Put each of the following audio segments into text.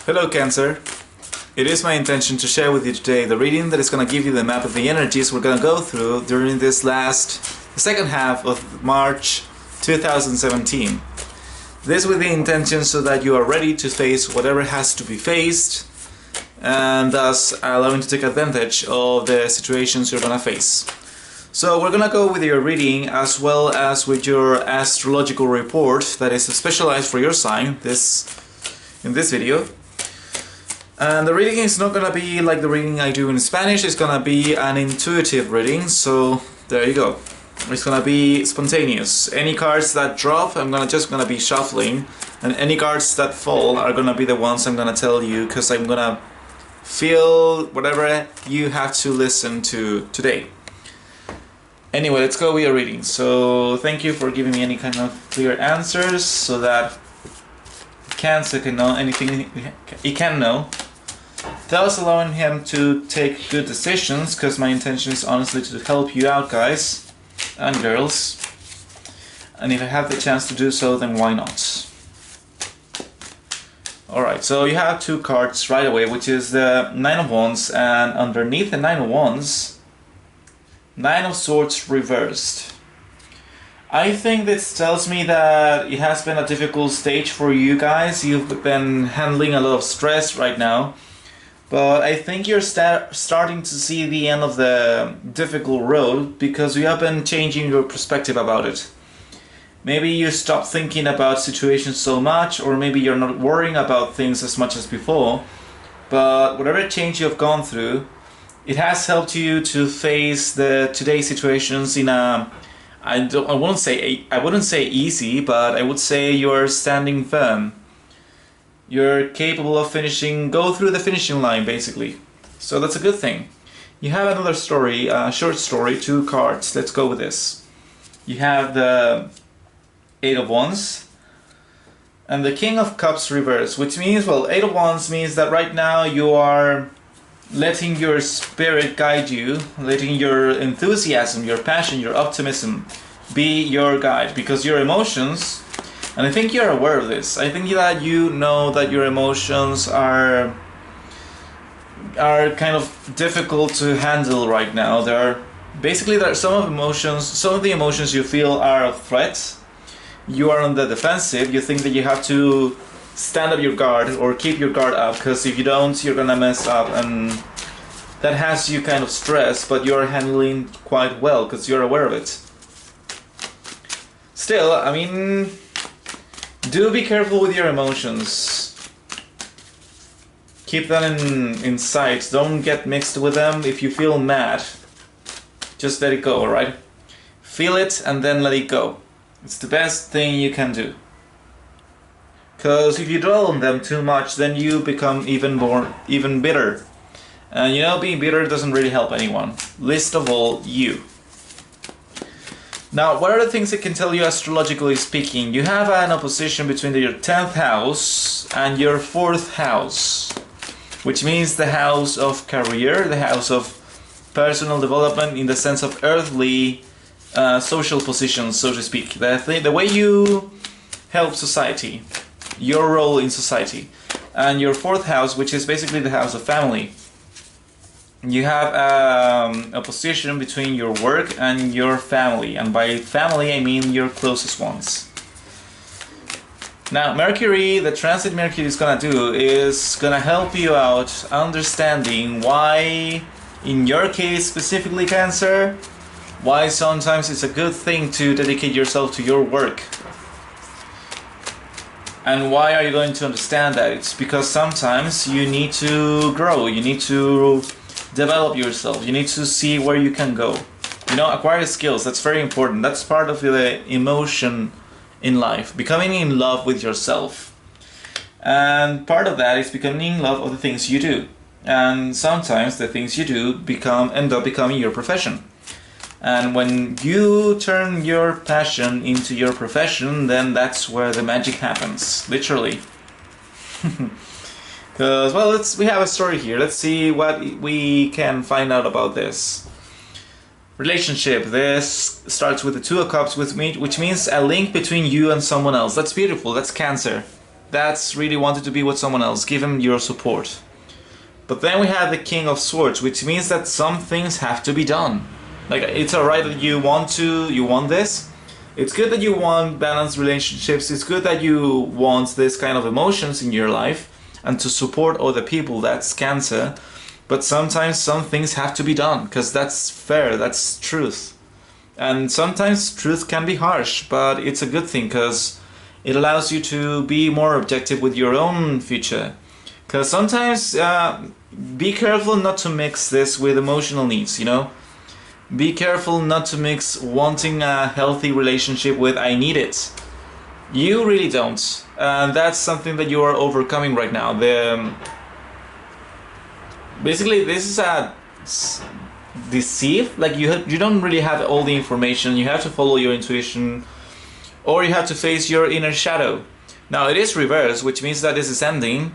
Hello Cancer. It is my intention to share with you today the reading that is going to give you the map of the energies we're going to go through during this second half of March 2017. This with the intention so that you are ready to face whatever has to be faced and thus allowing to take advantage of the situations you're going to face. So we're going to go with your reading as well as with your astrological report that is specialized for your sign in this video. And the reading is not gonna be like the reading I do in Spanish, it's gonna be an intuitive reading, so there you go. It's gonna be spontaneous. Any cards that drop, I'm just gonna be shuffling, and any cards that fall are gonna be the ones I'm gonna tell you, because I'm gonna feel whatever you have to listen to today. Anyway, let's go with your reading. So thank you for giving me any kind of clear answers so that Cancer can know anything he can know. Thus allowing him to take good decisions, because my intention is honestly to help you out, guys and girls. And if I have the chance to do so, then why not? Alright, so you have two cards right away, which is the Nine of Wands, and underneath the Nine of Wands, Nine of Swords reversed. I think this tells me that it has been a difficult stage for you guys. You've been handling a lot of stress right now. But I think you're starting to see the end of the difficult road because you have been changing your perspective about it. Maybe you stopped thinking about situations so much, or maybe you're not worrying about things as much as before. But whatever change you've gone through, it has helped you to face the today's situations in a I wouldn't say easy, but I would say you're standing firm. You're capable of go through the finishing line, basically. So that's a good thing. You have another story, short story, two cards. Let's go with this. You have the Eight of Wands and the King of Cups reversed, which means, well, Eight of Wands means that right now you are letting your spirit guide you, letting your enthusiasm, your passion, your optimism be your guide, because your emotions, and I think you're aware of this, I think that you know that your emotions are kind of difficult to handle right now. There are some of the emotions you feel are a threat. You are on the defensive, you think that you have to stand up your guard or keep your guard up, because if you don't, you're gonna mess up, and that has you kind of stressed, but you're handling quite well because you're aware of it. Still, I mean, do be careful with your emotions. Keep them in sight. Don't get mixed with them. If you feel mad, just let it go, alright? Feel it and then let it go. It's the best thing you can do. Because if you dwell on them too much, then you become even bitter. And you know, being bitter doesn't really help anyone. Least of all, you. Now, what are the things it can tell you astrologically speaking? You have an opposition between your 10th house and your 4th house, which means the house of career, the house of personal development in the sense of earthly social positions, so to speak. The way you help society, your role in society. And your 4th house, which is basically the house of family. You have a position between your work and your family, and by family I mean your closest ones. Now Mercury, the transit Mercury is gonna do is gonna help you out understanding why, in your case specifically Cancer, why sometimes it's a good thing to dedicate yourself to your work. And why are you going to understand that? It's because sometimes you need to grow, you need to develop yourself, you need to see where you can go. You know, acquire skills, that's very important. That's part of the emotion in life, becoming in love with yourself. And part of that is becoming in love of the things you do. And sometimes the things you do end up becoming your profession. And when you turn your passion into your profession, then that's where the magic happens, literally. Because, well, we have a story here. Let's see what we can find out about this. Relationship. This starts with the Two of Cups, which means a link between you and someone else. That's beautiful. That's Cancer. that's really wanted to be with someone else. Give him your support. But then we have the King of Swords, which means that some things have to be done. Like, it's alright that you want this. It's good that you want balanced relationships. It's good that you want this kind of emotions in your life and to support other people. That's Cancer. But sometimes some things have to be done, because that's fair, that's truth. And sometimes truth can be harsh, but it's a good thing, because it allows you to be more objective with your own future. Because sometimes, be careful not to mix this with emotional needs, you know? Be careful not to mix wanting a healthy relationship with I need it. You really don't. And that's something that you are overcoming right now. Basically, this is a deceive. Like, you don't really have all the information. You have to follow your intuition, or you have to face your inner shadow. Now, it is reversed, which means that this is ending.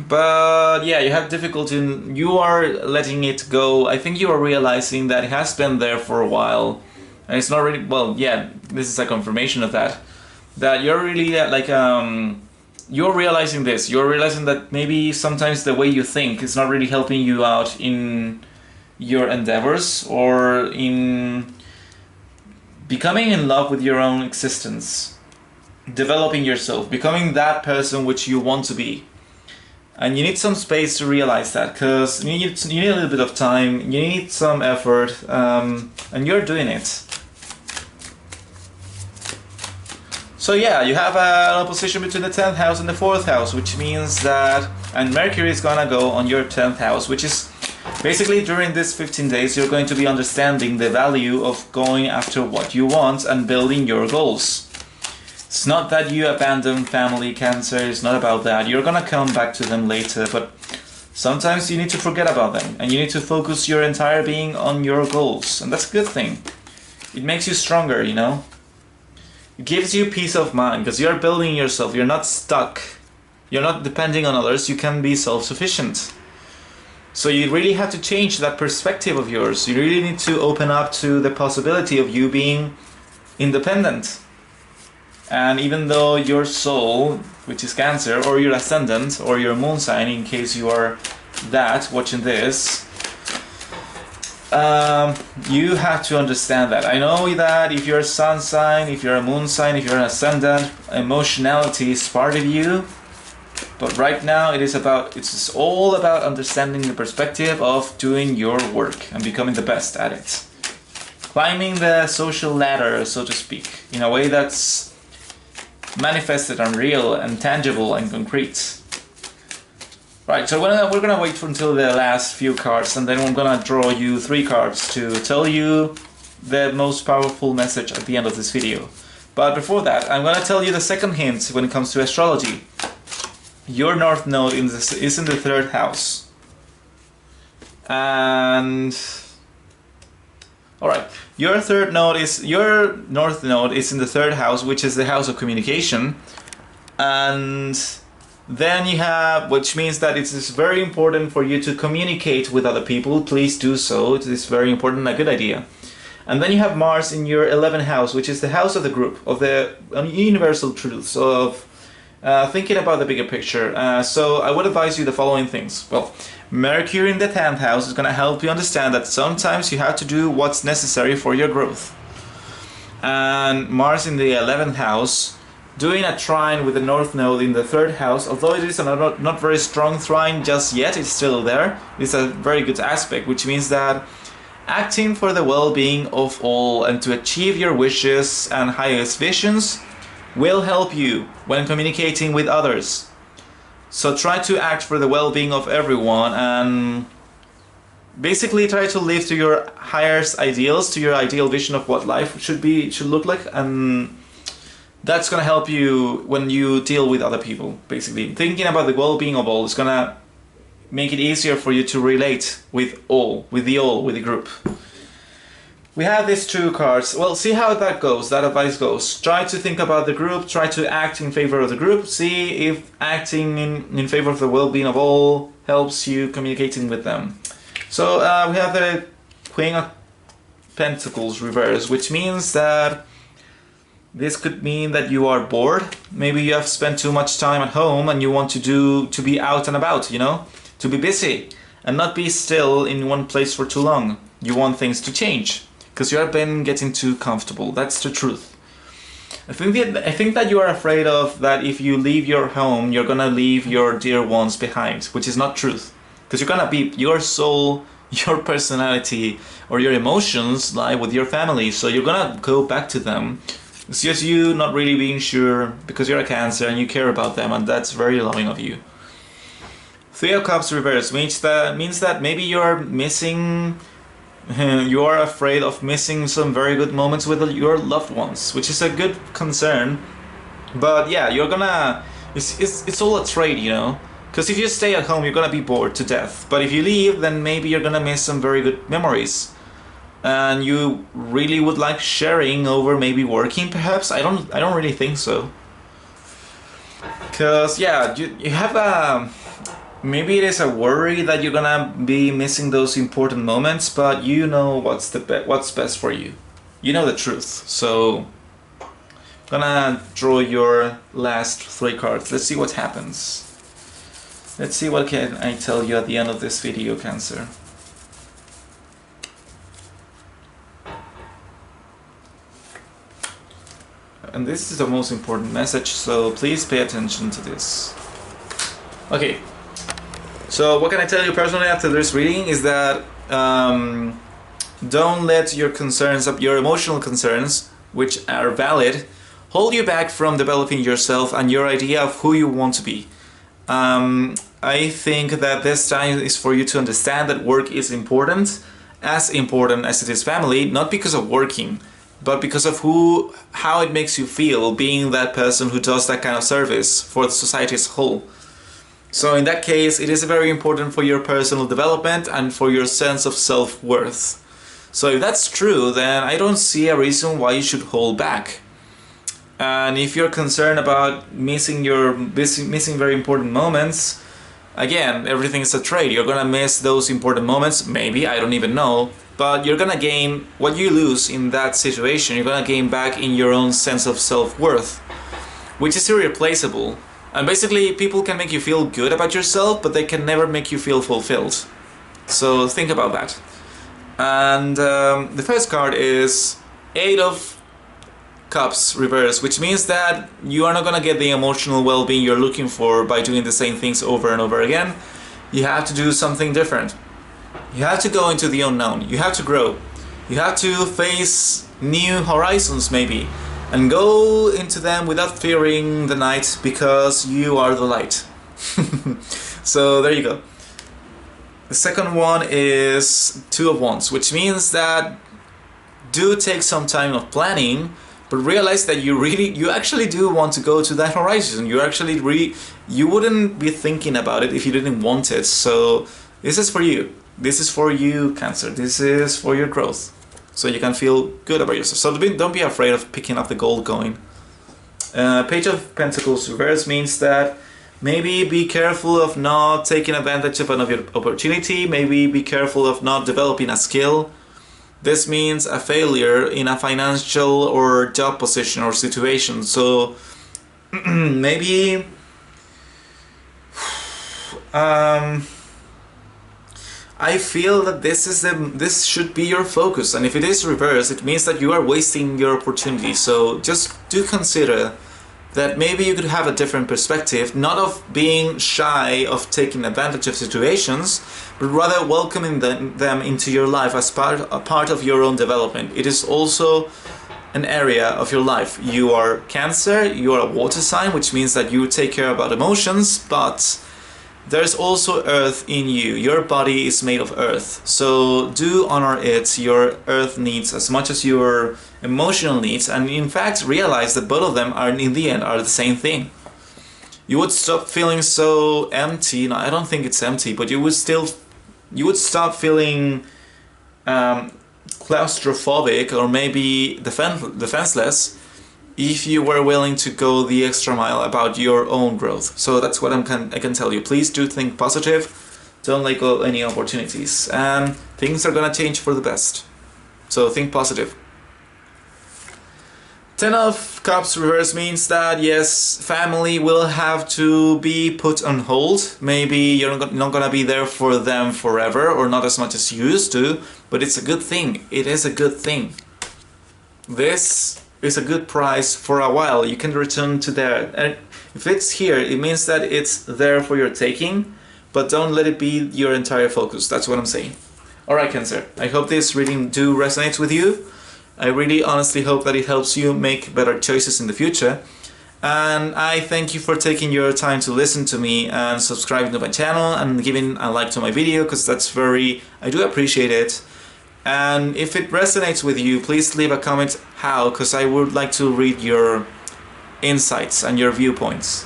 But yeah, you have difficulty you are letting it go. I think you are realizing that it has been there for a while, and it's not really, well, yeah, this is a confirmation of that you're really like you're realizing this. You're realizing that maybe sometimes the way you think is not really helping you out in your endeavors, or in becoming in love with your own existence, developing yourself, becoming that person which you want to be. And you need some space to realize that, because you need a little bit of time, you need some effort, and you're doing it. So yeah, you have an opposition between the 10th house and the 4th house, which means that, and Mercury is gonna go on your 10th house, which is basically during these 15 days you're going to be understanding the value of going after what you want and building your goals. It's not that you abandon family, Cancer, it's not about that. You're gonna come back to them later, but sometimes you need to forget about them, and you need to focus your entire being on your goals, and that's a good thing. It makes you stronger, you know? It gives you peace of mind, because you're building yourself, you're not stuck. You're not depending on others, you can be self-sufficient. So you really have to change that perspective of yours. You really need to open up to the possibility of you being independent. And even though your soul, which is Cancer, or your ascendant, or your moon sign, in case you are that, watching this, you have to understand that. I know that if you're a sun sign, if you're a moon sign, if you're an ascendant, emotionality is part of you. But right now it's all about understanding the perspective of doing your work and becoming the best at it. Climbing the social ladder, so to speak, in a way that's manifested and real and tangible and concrete. Right, so we're gonna wait until the last few cards, and then I'm gonna draw you 3 cards to tell you the most powerful message at the end of this video. But before that, I'm gonna tell you the second hint when it comes to astrology. Your North Node is in the 3rd house. And alright, your North Node is in the 3rd house, which is the house of communication. And then you have, which means that it is very important for you to communicate with other people. Please do so. It is very important, a good idea. And then you have Mars in your 11th house, which is the house of the group, of the universal truths, of thinking about the bigger picture. So I would advise you the following things. Well, Mercury in the 10th house is going to help you understand that sometimes you have to do what's necessary for your growth. And Mars in the 11th house, doing a trine with the North Node in the 3rd house, although it is a not very strong trine just yet, it's still there. It's a very good aspect, which means that acting for the well-being of all and to achieve your wishes and highest visions will help you when communicating with others. So try to act for the well-being of everyone, and basically try to live to your highest ideals, to your ideal vision of what life should look like, and that's gonna help you when you deal with other people. Basically, thinking about the well-being of all is gonna make it easier for you to relate with the group. We have these 2 cards. Well, see how that goes, that advice goes. Try to think about the group, try to act in favor of the group, see if acting in favor of the well-being of all helps you communicating with them. So we have the Queen of Pentacles reversed, which means that This could mean that you are bored. Maybe you have spent too much time at home and you want to be out and about, you know? To be busy and not be still in one place for too long. You want things to change because you have been getting too comfortable. That's the truth. I think that you are afraid of that if you leave your home, you're gonna leave your dear ones behind, which is not truth. Because you're gonna be, your soul, your personality, or your emotions lie with your family, so you're gonna go back to them. It's just you not really being sure because you're a Cancer and you care about them, and that's very loving of you. Three of Cups reverse means that maybe you're missing, you are afraid of missing some very good moments with your loved ones, which is a good concern. But yeah, you're gonna, it's all a trade, you know? Because if you stay at home, you're gonna be bored to death. But if you leave, then maybe you're gonna miss some very good memories. And you really would like sharing over maybe working, perhaps? I don't really think so. Because yeah, you have a, maybe it is a worry that you're gonna be missing those important moments, but you know what's best for you. You know the truth. So I'm gonna draw your last 3 cards. Let's see what happens. Let's see what can I tell you at the end of this video, Cancer. And this is the most important message, so please pay attention to this. Okay, so what can I tell you personally after this reading is that don't let your concerns, your emotional concerns, which are valid, hold you back from developing yourself and your idea of who you want to be. I think that this time is for you to understand that work is important as it is family, not because of working, but because of how it makes you feel being that person who does that kind of service for the society as a whole. So in that case, it is very important for your personal development and for your sense of self-worth. So if that's true, then I don't see a reason why you should hold back. And if you're concerned about missing very important moments, again, everything is a trade. You're gonna miss those important moments, maybe, I don't even know. But you're gonna gain what you lose in that situation. You're gonna gain back in your own sense of self-worth, which is irreplaceable. And basically, people can make you feel good about yourself, but they can never make you feel fulfilled. So think about that. And the first card is 8 of Cups reverse, which means that you are not gonna get the emotional well-being you're looking for by doing the same things over and over again. You have to do something different. You have to go into the unknown. You have to grow. You have to face new horizons maybe and go into them without fearing the night because you are the light. So there you go. The second one is 2 of Wands, which means that do take some time of planning, but realize that you actually do want to go to that horizon. You wouldn't be thinking about it if you didn't want it. So this is for you. This is for you, Cancer. This is for your growth. So you can feel good about yourself. So don't be afraid of picking up the gold coin. Page of Pentacles reverse means that maybe be careful of not taking advantage of another opportunity. Maybe be careful of not developing a skill. This means a failure in a financial or job position or situation. So maybe I feel that this should be your focus, and if it is reversed, it means that you are wasting your opportunity. So just do consider that maybe you could have a different perspective, not of being shy of taking advantage of situations, but rather welcoming them into your life as a part of your own development. It is also an area of your life. You are Cancer, you are a water sign, which means that you take care about emotions, but there's also earth in you. Your body is made of earth. So do honor it, your earth needs, as much as your emotional needs, and in fact realize that both of them are in the end are the same thing. You would stop feeling so empty. No, I don't think it's empty, but you would stop feeling claustrophobic or maybe defenseless if you were willing to go the extra mile about your own growth. So that's what I can tell you. Please do think positive. Don't let go of any opportunities. And things are gonna change for the best. So think positive. Ten of Cups reverse means that, yes, family will have to be put on hold. Maybe you're not gonna be there for them forever, or not as much as you used to, but it's a good thing. It is a good thing. This is a good price for a while. You can return to there. And if it's here, it means that it's there for your taking, but don't let it be your entire focus. That's what I'm saying. Alright, Cancer. I hope this reading do resonate with you. I really honestly hope that it helps you make better choices in the future. And I thank you for taking your time to listen to me and subscribing to my channel and giving a like to my video, because I do appreciate it. And if it resonates with you, please leave a comment how, because I would like to read your insights and your viewpoints.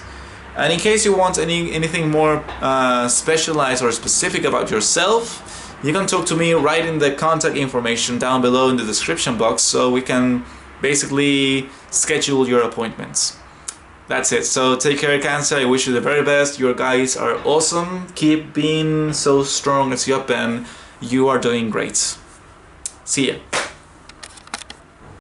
And in case you want anything more specialized or specific about yourself, you can talk to me right in the contact information down below in the description box, so we can basically schedule your appointments. That's it. So take care, Cancer. I wish you the very best. Your guys are awesome. Keep being so strong as you have been. You are doing great. See ya.